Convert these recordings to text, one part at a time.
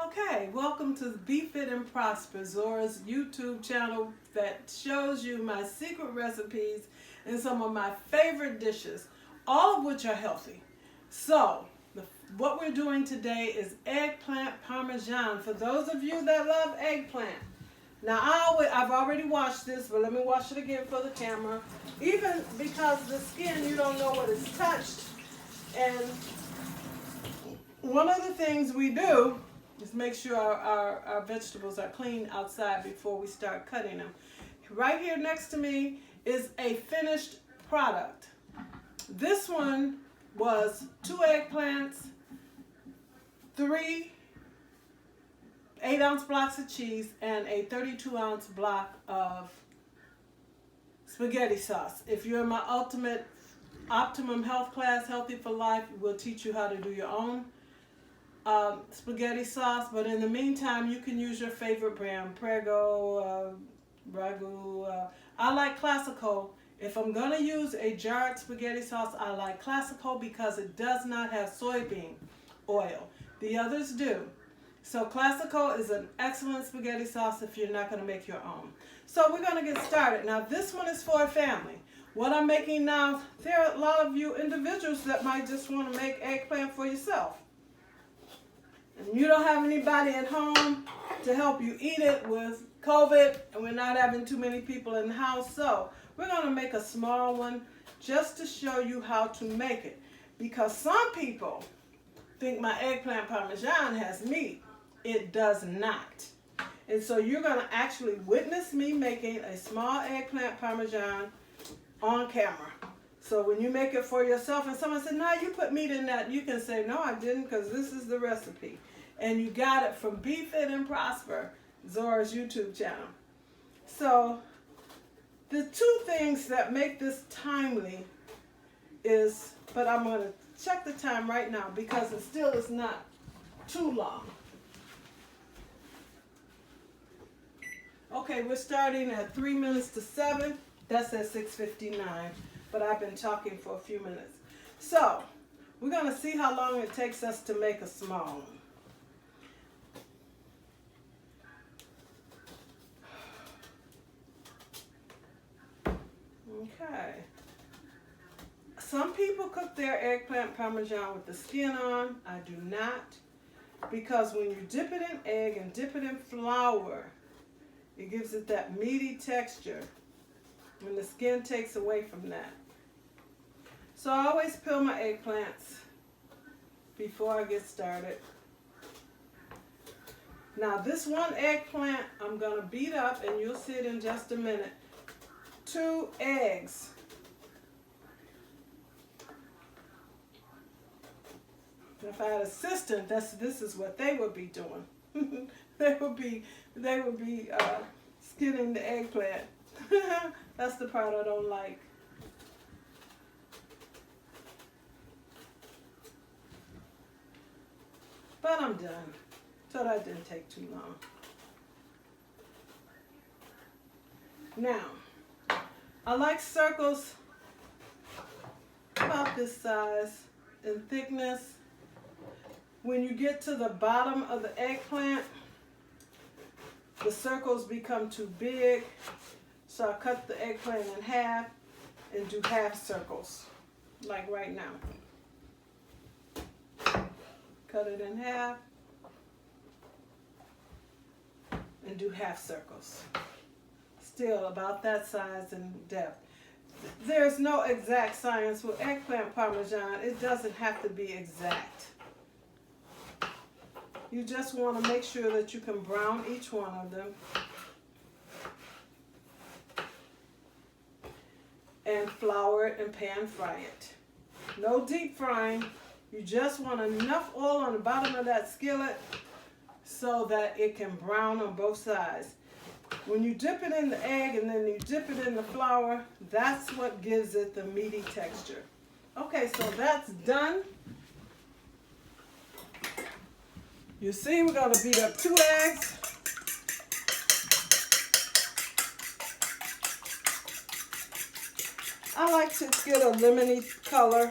Okay, welcome to Be Fit and Prosper, Zora's YouTube channel that shows you my secret recipes and some of my favorite dishes, all of which are healthy. So, what we're doing today is eggplant parmesan for those of you that love eggplant. Now, I've already washed this, but let me wash it again for the camera. Even because the skin, you don't know what is touched. And one of the things we do is make sure our vegetables are clean outside before we start cutting them. Right here next to me is a finished product. This one was 2 eggplants, 3 8-ounce blocks of cheese, and a 32-ounce block of spaghetti sauce. If you're in my Optimum Health class, Healthy for Life, we'll teach you how to do your own spaghetti sauce, but in the meantime, you can use your favorite brand, Prego, Ragu. I like Classico. If I'm going to use a jarred spaghetti sauce, I like Classico because it does not have soybean oil. The others do. So Classico is an excellent spaghetti sauce if you're not going to make your own. So we're going to get started. Now this one is for a family. What I'm making now, there are a lot of you individuals that might just want to make eggplant for yourself. And you don't have anybody at home to help you eat it with COVID, and we're not having too many people in the house. So we're going to make a small one just to show you how to make it. Because some people think my eggplant parmesan has meat. It does not. And so you're going to actually witness me making a small eggplant parmesan on camera. So when you make it for yourself and someone says, no, you put meat in that, you can say, no, I didn't, because this is the recipe. And you got it from Be Fit and Prosper, Zora's YouTube channel. So the 2 things that make this timely is, but I'm going to check the time right now because it still is not too long. Okay, we're starting at 3 minutes to 7. That's at 6:59, but I've been talking for a few minutes. So we're going to see how long it takes us to make a small one. Okay. Some people cook their eggplant parmesan with the skin on. I do not, because when you dip it in egg and dip it in flour, it gives it that meaty texture when the skin takes away from that. So I always peel my eggplants before I get started. Now this one eggplant I'm going to beat up, and you'll see it in just a minute. 2 eggs. If I had an assistant, this is what they would be doing. They would be skinning the eggplant. That's the part I don't like. But I'm done. So that didn't take too long. Now, I like circles about this size in thickness. When you get to the bottom of the eggplant, the circles become too big. So I cut the eggplant in half and do half circles, like right now. Cut it in half and do half circles. Still about that size and depth. There's no exact science with eggplant parmesan. It doesn't have to be exact. You just want to make sure that you can brown each one of them. And flour it and pan fry it. No deep frying. You just want enough oil on the bottom of that skillet so that it can brown on both sides. When you dip it in the egg and then you dip it in the flour, that's what gives it the meaty texture. Okay, so that's done. You see, we're going to beat up 2 eggs. I like to get a lemony color,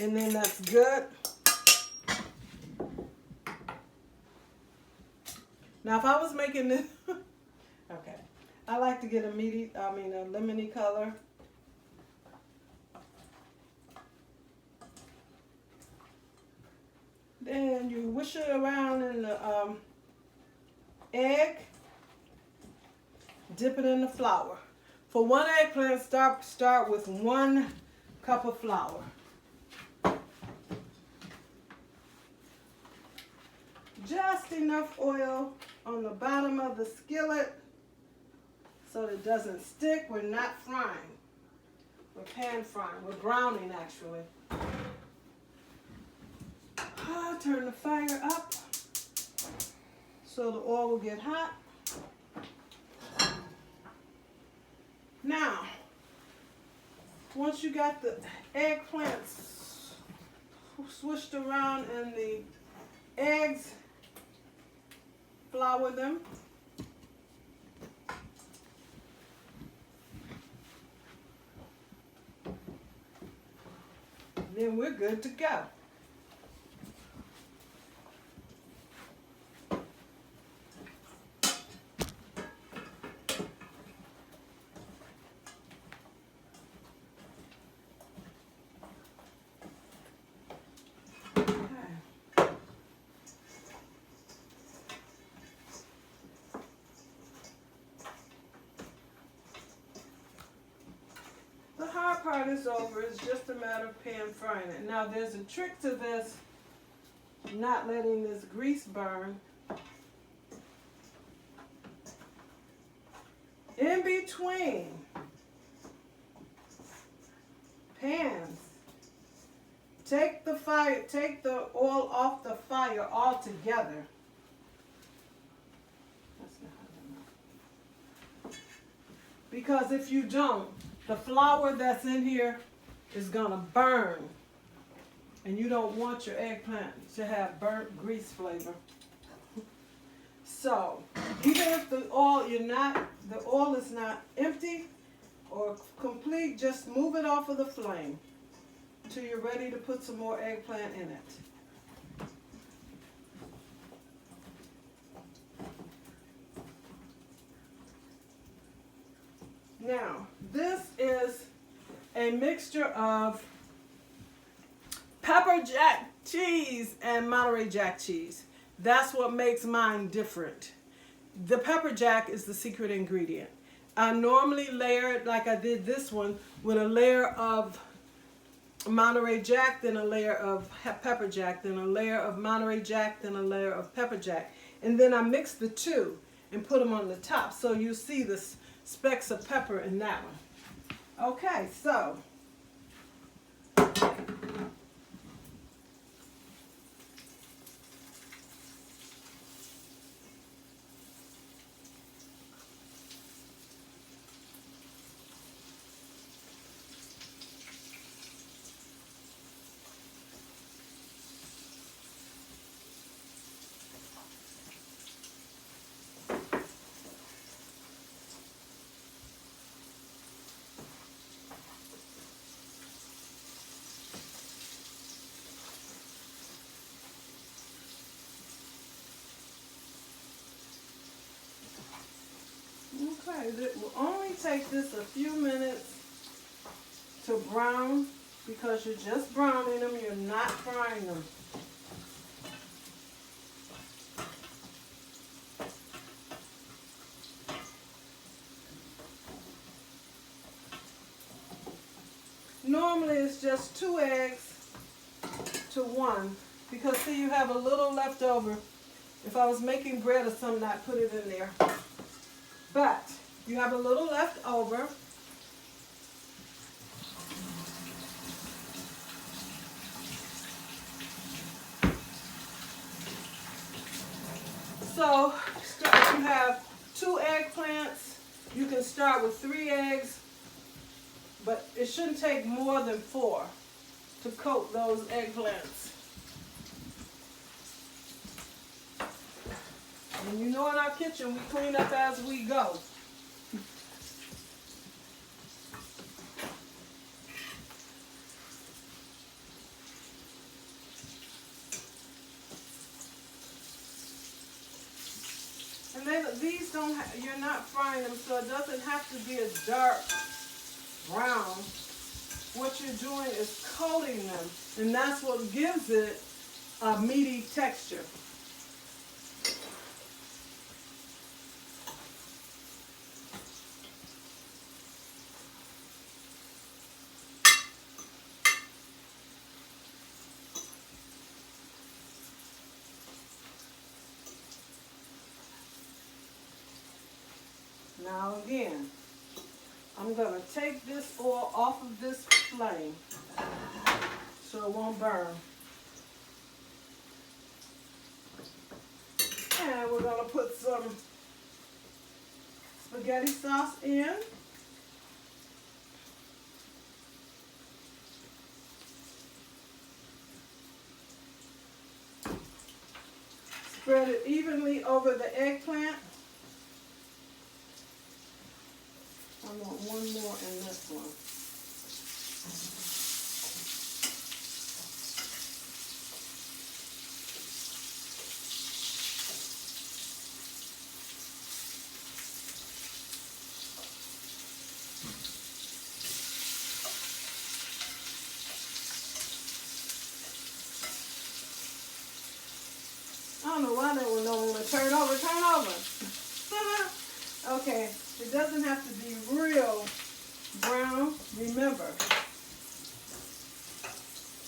and then that's good. Now, if I was making this, okay, I like to get a lemony color. Then you wish it around in the egg. Dip it in the flour. For one eggplant, start with 1 cup of flour. Just enough oil on the bottom of the skillet so that it doesn't stick. We're not frying. We're pan frying. We're browning, actually. Turn the fire up so the oil will get hot. Now, once you got the eggplants swished around and the eggs, flour them. Then we're good to go. The hard part is over. It's just a matter of pan frying it. Now there's a trick to this, not letting this grease burn. In between pans, take the oil off the fire altogether. That's not how that. Because if you don't, the flour that's in here is gonna burn, and you don't want your eggplant to have burnt grease flavor. So, even if the oil is not empty or complete, just move it off of the flame until you're ready to put some more eggplant in it. Now, this is a mixture of pepper jack cheese and Monterey Jack cheese. That's what makes mine different. The pepper jack is the secret ingredient. I normally layer it like I did this one with a layer of Monterey Jack, then a layer of pepper jack, then a layer of Monterey Jack, then a layer of pepper jack. And then I mix the two and put them on the top so you see the specks of pepper in that one. Okay, so it will only take this a few minutes to brown because you're just browning them, you're not frying them. Normally it's just 2 eggs to 1 because see, you have a little left over. If I was making bread or something, I'd put it in there. But you have a little left over. So if you have 2 eggplants, you can start with 3 eggs, but it shouldn't take more than 4 to coat those eggplants. And you know in our kitchen, we clean up as we go. And then these don't, you're not frying them, so it doesn't have to be a dark brown. What you're doing is coating them, and that's what gives it a meaty texture. Now again, I'm going to take this oil off of this flame so it won't burn. And we're going to put some spaghetti sauce in. Spread it evenly over the eggplant. I want one more in this one. I don't know why they would know when to turn over. Turn over. Okay, it doesn't have to be real brown. Remember,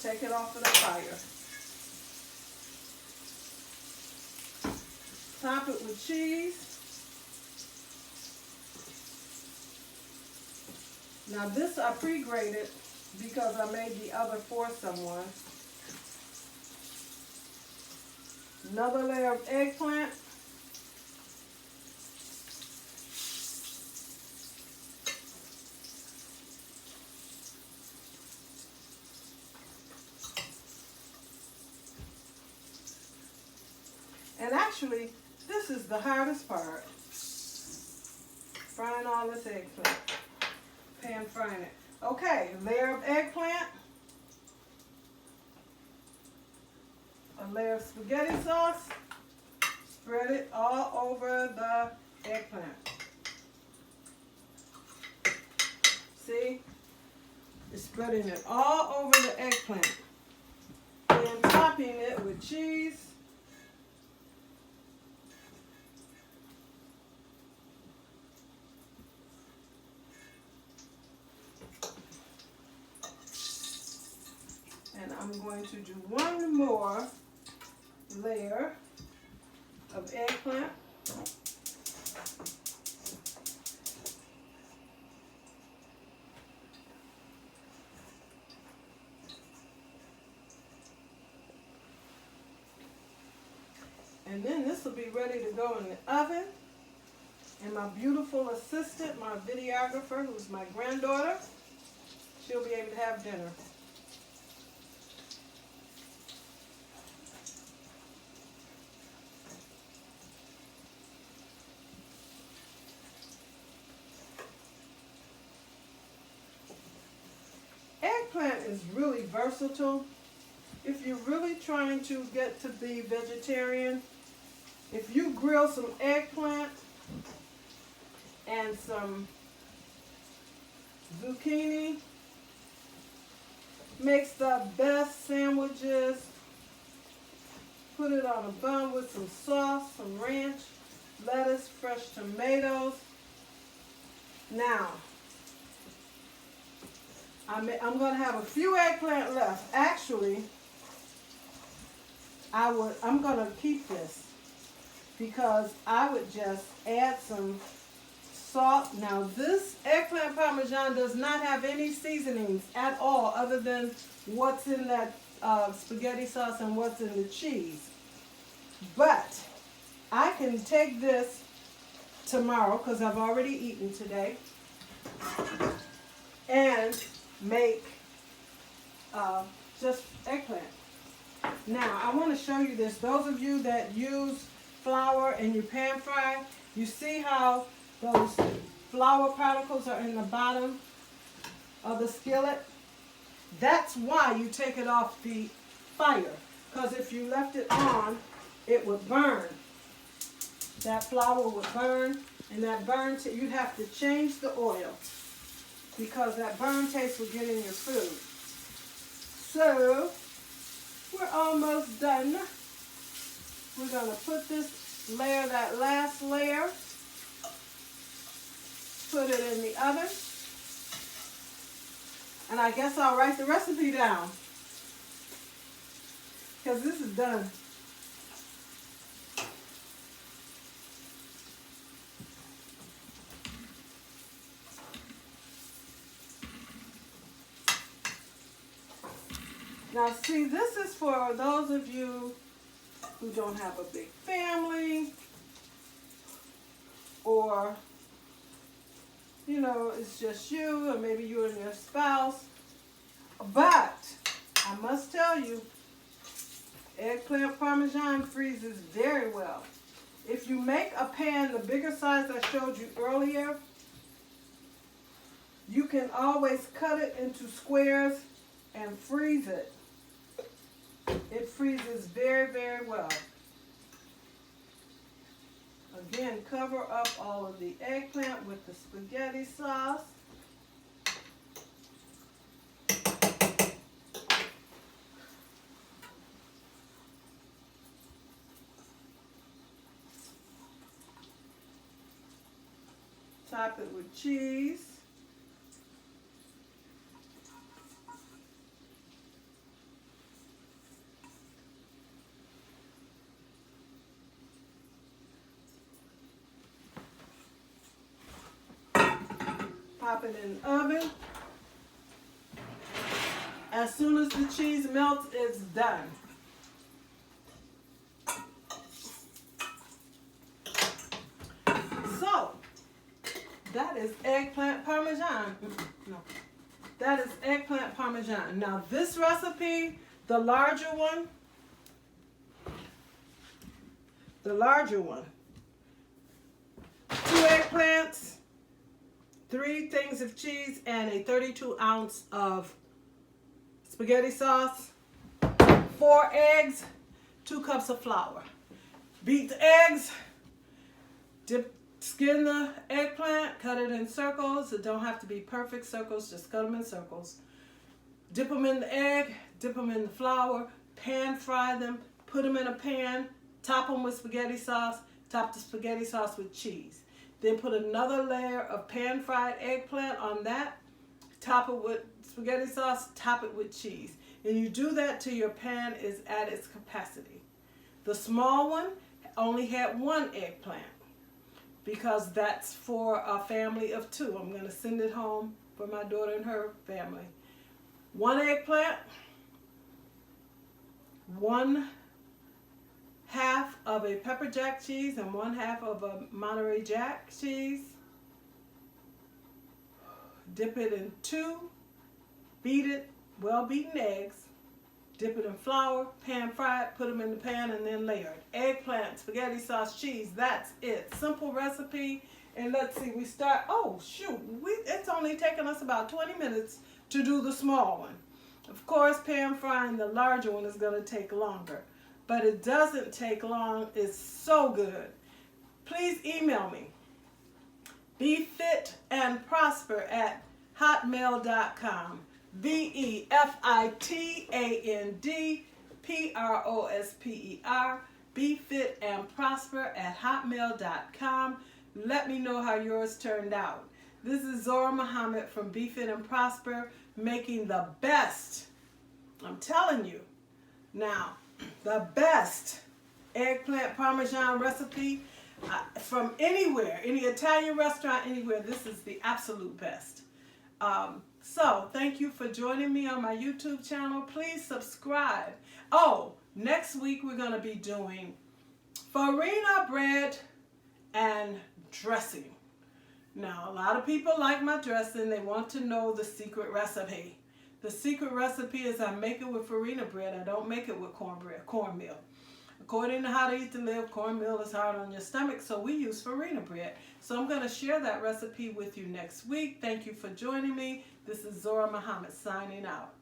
take it off of the fire. Top it with cheese. Now this I pre-grated because I made the other for someone. Another layer of eggplant. And actually, this is the hardest part. Frying all this eggplant. Pan frying it. Okay, layer of eggplant. A layer of spaghetti sauce. Spread it all over the eggplant. See? It's spreading it all over the eggplant. And topping it with cheese. And I'm going to do one more layer of eggplant. And then this will be ready to go in the oven. And my beautiful assistant, my videographer, who's my granddaughter, she'll be able to have dinner. Eggplant is really versatile. If you're really trying to get to be vegetarian, if you grill some eggplant and some zucchini, makes the best sandwiches. Put it on a bun with some sauce, some ranch, lettuce, fresh tomatoes. Now, I'm going to have a few eggplant left. Actually, I'm going to keep this because I would just add some salt. Now, this eggplant parmesan does not have any seasonings at all other than what's in that spaghetti sauce and what's in the cheese. But I can take this tomorrow because I've already eaten today and make just eggplant. Now, I want to show you this. Those of you that use flour and you pan fry, you see how those flour particles are in the bottom of the skillet? That's why you take it off the fire. Because if you left it on, it would burn. that flour would burn, and that burn, you'd have to change the oil because that burn taste will get in your food. So, we're almost done. We're going to put this layer, that last layer, put it in the oven. And I guess I'll write the recipe down because this is done. Now see, this is for those of you who don't have a big family, or you know, it's just you, or maybe you and your spouse. But I must tell you, eggplant parmesan freezes very well. If you make a pan the bigger size I showed you earlier, you can always cut it into squares and freeze it. It freezes very, very well. Again, cover up all of the eggplant with the spaghetti sauce. Top it with cheese. Pop it in the oven. As soon as the cheese melts, it's done. So, that is eggplant parmesan. No, that is eggplant parmesan. Now this recipe, the larger one, 2 eggplants, 3 things of cheese, and a 32-ounce of spaghetti sauce, 4 eggs, 2 cups of flour. Beat the eggs, skin the eggplant, cut it in circles. It don't have to be perfect circles, just cut them in circles. Dip them in the egg, dip them in the flour, pan fry them, put them in a pan, top them with spaghetti sauce, top the spaghetti sauce with cheese. Then put another layer of pan-fried eggplant on that, top it with spaghetti sauce, top it with cheese. And you do that till your pan is at its capacity. The small one only had 1 eggplant because that's for a family of 2. I'm going to send it home for my daughter and her family. 1 eggplant, 1/2 of a pepper jack cheese, and 1/2 of a Monterey Jack cheese. Dip it in 2 well-beaten eggs. Dip it in flour, pan fry it, put them in the pan, and then layer it. Eggplant, spaghetti sauce, cheese, that's it. Simple recipe. And let's see, we start, oh shoot, it's only taken us about 20 minutes to do the small one. Of course, pan frying the larger one is going to take longer. But it doesn't take long. It's so good. Please email me. befitandprosper@hotmail.com. BEFITANDPROSPER. befitandprosper@hotmail.com. Let me know how yours turned out. This is Zora Muhammad from Be Fit and Prosper, making the best, I'm telling you, now, the best eggplant parmesan recipe from anywhere, any Italian restaurant, anywhere. This is the absolute best. So thank you for joining me on my YouTube channel. Please subscribe. Oh, next week we're going to be doing farina bread and dressing. Now, a lot of people like my dressing. They want to know the secret recipe. The secret recipe is I make it with farina bread. I don't make it with cornmeal. According to How to Eat to Live, cornmeal is hard on your stomach, so we use farina bread. So I'm going to share that recipe with you next week. Thank you for joining me. This is Zora Muhammad signing out.